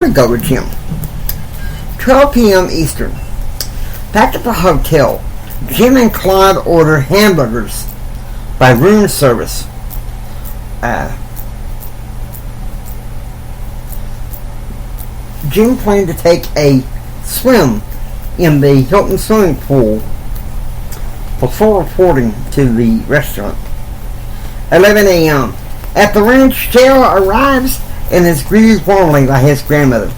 to go with Jim. 12 p.m. Eastern. Back at the hotel, Jim and Claude order hamburgers by room service. Jim planned to take a swim in the Hilton swimming pool before reporting to the restaurant. 11 a.m. At the ranch, JR arrives and is greeted warmly by his grandmother.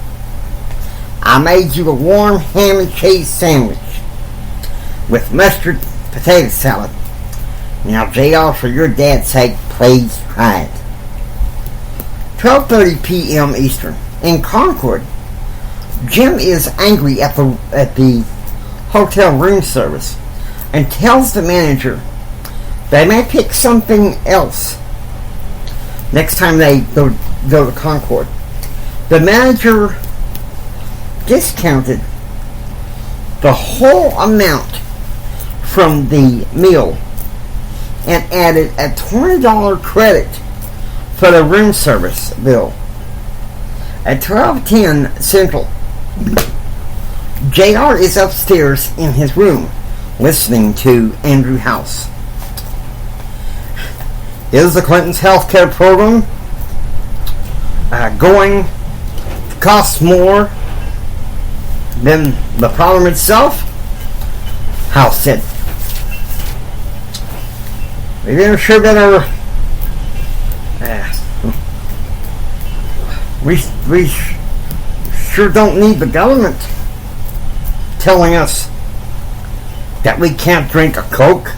"I made you a warm ham and cheese sandwich with mustard potato salad. Now, JR, for your dad's sake, please try it." 12:30 p.m. Eastern. In Concord, Jim is angry at the hotel room service and tells the manager they may pick something else next time they go to Concord. The manager discounted the whole amount from the meal and added a $20 credit for the room service bill. At 12:10 Central, JR is upstairs in his room listening to Andrew House. Is the Clinton's healthcare program going to cost more than the problem itself? House said, "We sure better. We sure don't need the government telling us that we can't drink a Coke,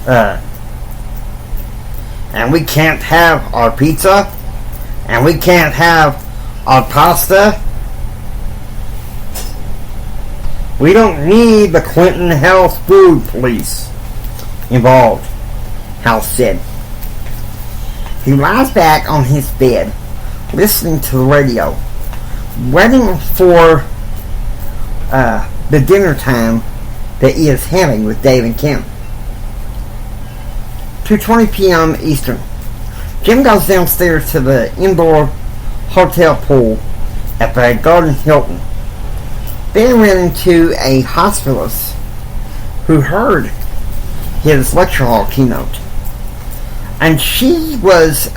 and we can't have our pizza, and we can't have our pasta. We don't need the Clinton Health Food Police involved," House said. He lies back on his bed, listening to the radio, waiting for the dinner time that he is having with Dave and Kim. 2:20 p.m. Eastern. Jim goes downstairs to the indoor hotel pool at the Garden Hilton. They ran into a hospitalist who heard his lecture hall keynote, and she was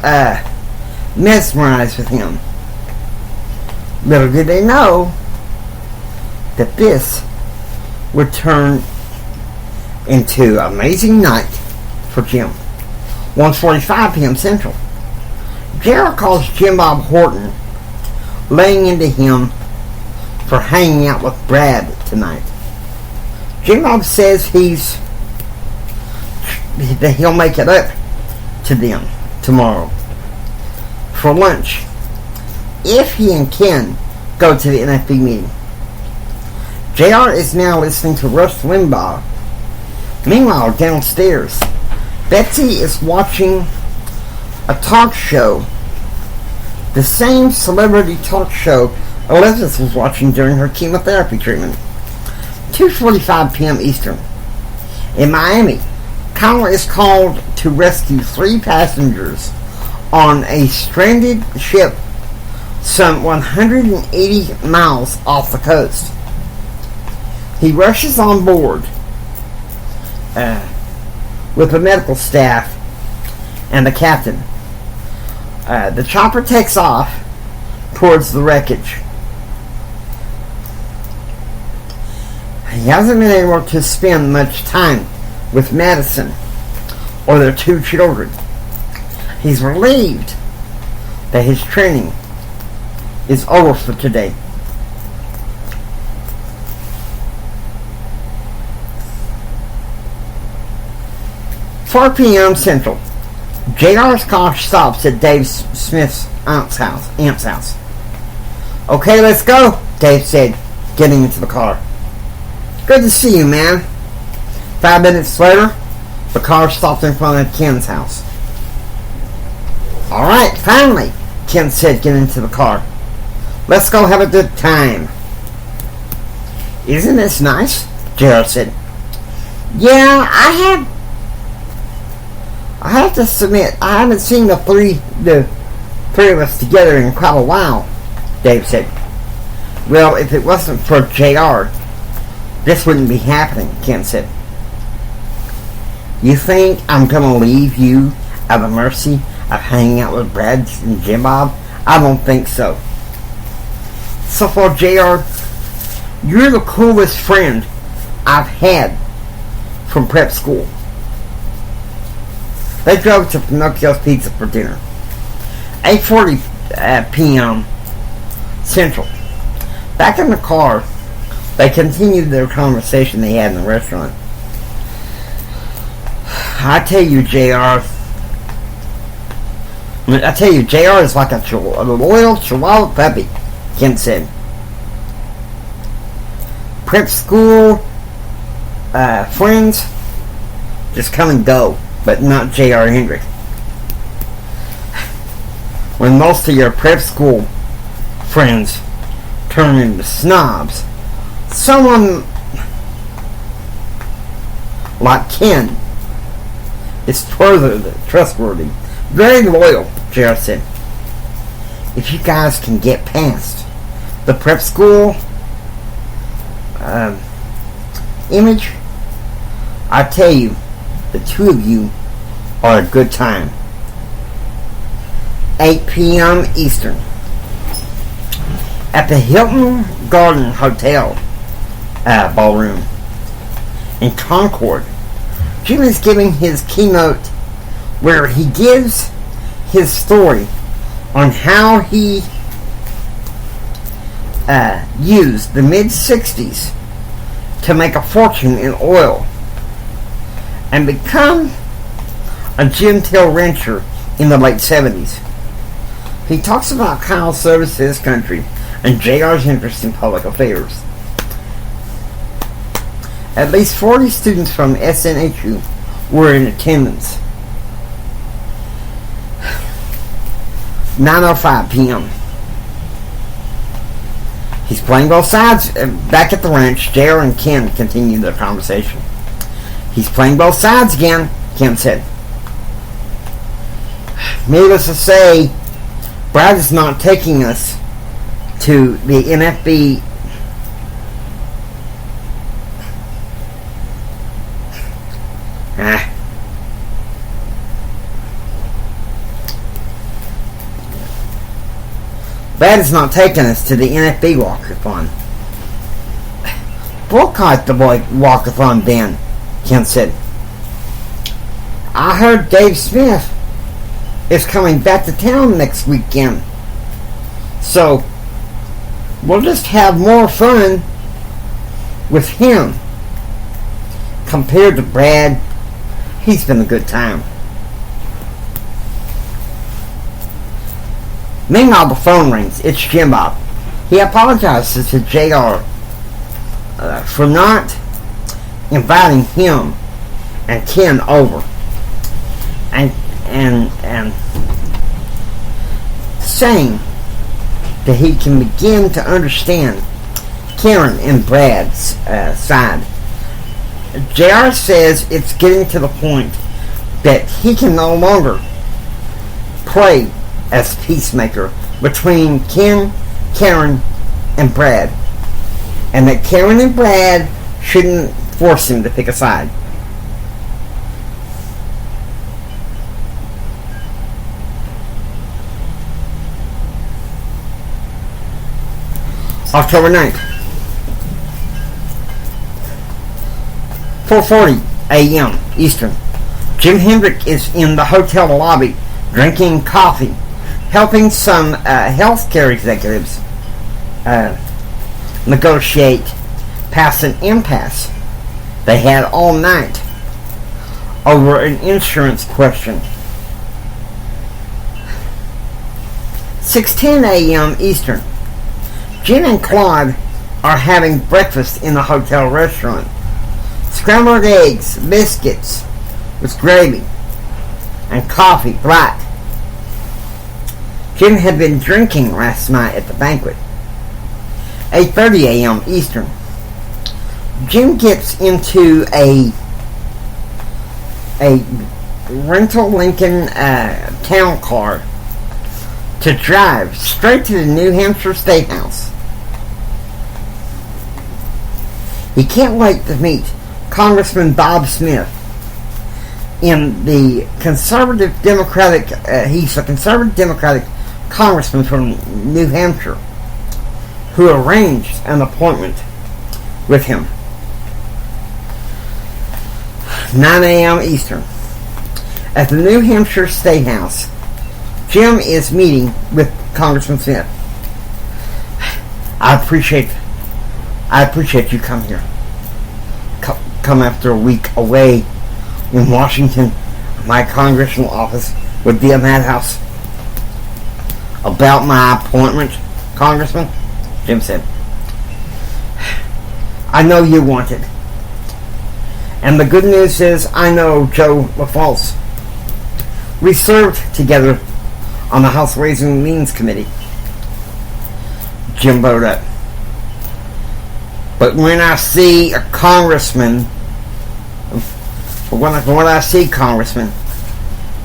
mesmerized with him. Little did they know that this would turn into an amazing night for Jim. 1:45 p.m. Central. Gerald calls Jim Bob Horton, laying into him for hanging out with Brad tonight. Jim Bob says that he'll make it up to them tomorrow for lunch if he and Ken go to the NFB meeting. JR is now listening to Rush Limbaugh. Meanwhile, downstairs, Betsy is watching a talk show, the same celebrity talk show Elizabeth was watching during her chemotherapy treatment. 2:45 p.m. Eastern. In Miami, Connor is called to rescue 3 passengers on a stranded ship some 180 miles off the coast. He rushes on board with the medical staff and the captain. The chopper takes off towards the wreckage. He hasn't been able to spend much time with Madison or their 2 children. He's relieved that his training is over for today. "4 p.m. Central. JR's car stops at Dave Smith's aunt's house. "Okay, let's go," Dave said, getting into the car. "Good to see you, man." 5 minutes later, the car stopped in front of Ken's house. "All right, finally," Ken said, getting into the car. "Let's go have a good time." "Isn't this nice?" JR said. "Yeah, I have to submit, I haven't seen the three of us together in quite a while," Dave said. Well, if it wasn't for JR, this wouldn't be happening, Ken said. You think I'm going to leave you at the mercy of hanging out with Brad and Jim Bob? I don't think so. So far, JR, you're the coolest friend I've had from prep school. They drove to Pinocchio's Pizza for dinner. 8:40 p.m. Central. Back in the car, they continued their conversation they had in the restaurant. I tell you, JR is like a loyal Chihuahua puppy, Ken said. Prep school friends just come and go, but not J.R. Hendrick. When most of your prep school friends turn into snobs, someone like Ken is further trustworthy. Very loyal, J.R. said. If you guys can get past the prep school image, I tell you, the two of you are a good time. 8 p.m. Eastern. At the Hilton Garden Hotel ballroom in Concord, Jim is giving his keynote where he gives his story on how he used the mid-60s to make a fortune in oil and become a genteel rancher in the late 70s. He talks about Kyle's service to his country and JR's interest in public affairs. At least 40 students from SNHU were in attendance. 9:05 p.m. He's playing both sides. Back at the ranch, JR and Ken continued their conversation. He's playing both sides again, Ken said. Needless to say, Brad is not taking us to the NFB Brad is not taking us to the NFB walkathon. Boycott the walkathon then, Ken said. I heard Dave Smith is coming back to town next weekend. So, we'll just have more fun with him. Compared to Brad, he's been a good time. Meanwhile, the phone rings. It's Jim Bob. He apologizes to JR for not inviting him and Ken over, and saying that he can begin to understand Karen and Brad's side. JR says it's getting to the point that he can no longer play as peacemaker between Ken, Karen, and Brad, and that Karen and Brad shouldn't force him to pick a side. October 9th, 4:40 a.m. Eastern. Jim Hendrick is in the hotel lobby drinking coffee, helping some healthcare executives negotiate past an impasse they had all night over an insurance question. 6:10 a.m. Eastern. Jim and Claude are having breakfast in the hotel restaurant. Scrambled eggs, biscuits with gravy, and coffee black. Jim had been drinking last night at the banquet. 8:30 a.m. Eastern. Jim gets into a rental Lincoln town car to drive straight to the New Hampshire State House. He can't wait to meet Congressman Bob Smith in the conservative Democratic, he's a conservative Democratic congressman from New Hampshire who arranged an appointment with him. 9 a.m. Eastern. At the New Hampshire State House, Jim is meeting with Congressman Smith. I appreciate you come here. Come after a week away in Washington. My congressional office would be a madhouse. About my appointment, Congressman, Jim said, I know you want it. And the good news is I know Joe LaFalce. We served together on the House Ways and Means Committee. Jim voted up. But when I see a congressman, when I see congressman,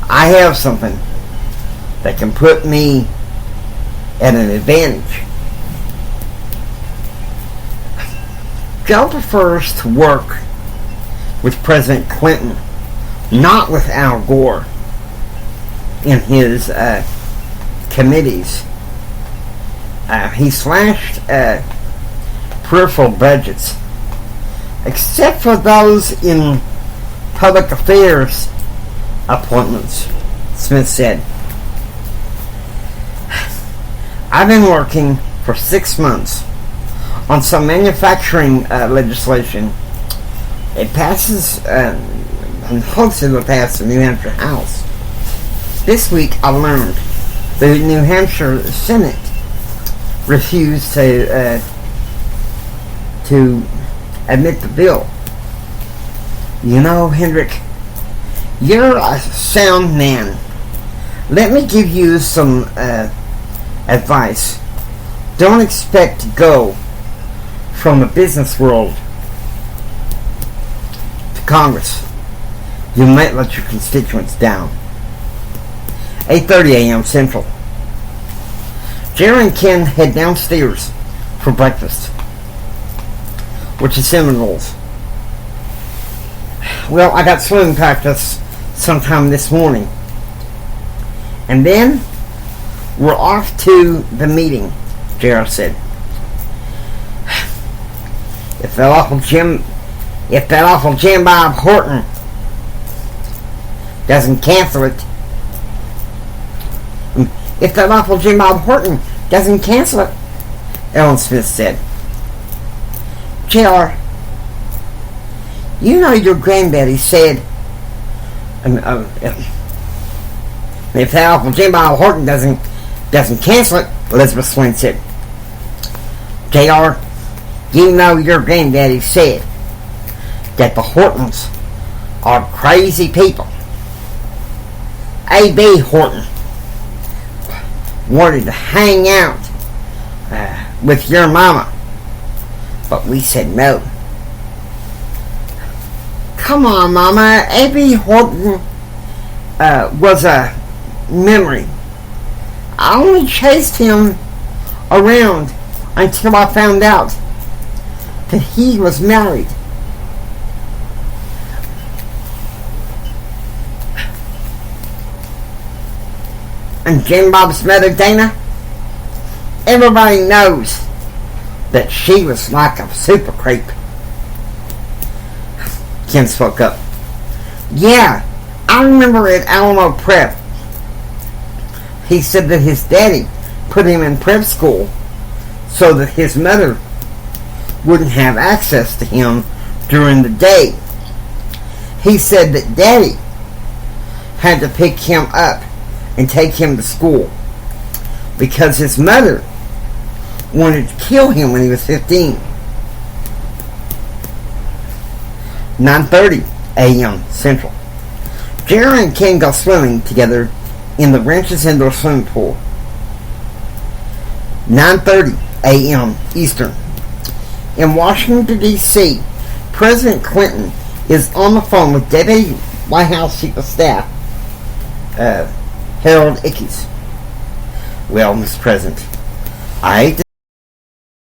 I have something that can put me at an advantage. Joe prefers to work with President Clinton, not with Al Gore in his committees. He slashed peripheral budgets, except for those in public affairs appointments, Smith said. I've been working for 6 months on some manufacturing legislation. It passes, and hopes it will pass the New Hampshire House. This week I learned the New Hampshire Senate refused to admit the bill. You know, Hendrick, you're a sound man. Let me give you some advice. Don't expect to go from the business world to Congress. You might let your constituents down. 8:30 a.m. Central. Jerry and Ken head downstairs for breakfast, which is cinnamon rolls. Well, I got swimming practice sometime this morning. And then we're off to the meeting, J.R. said. If that awful Jim Bob Horton doesn't cancel it, Ellen Smith said. J.R., you know your granddaddy said, if that awful Jim Bob Horton doesn't cancel it, Elizabeth Swain said. J.R., you know your granddaddy said that the Hortons are crazy people. A.B. Horton wanted to hang out with your mama, but we said no. Come on, Mama. A.B. Horton was a memory. I only chased him around until I found out that he was married. And Jim Bob's mother, Dana, everybody knows that she was like a super creep. Ken spoke up. Yeah, I remember at Alamo Prep. He said that his daddy put him in prep school so that his mother wouldn't have access to him during the day. He said that daddy had to pick him up and take him to school because his mother wanted to kill him when he was 15. 9:30 a.m. Central. Jerry and Ken go swimming together in the Ranch's indoor swimming pool. 9:30 a.m. Eastern. In Washington, D.C., President Clinton is on the phone with Deputy White House Chief of Staff Harold Ickes. Well, Mr. President, I hate to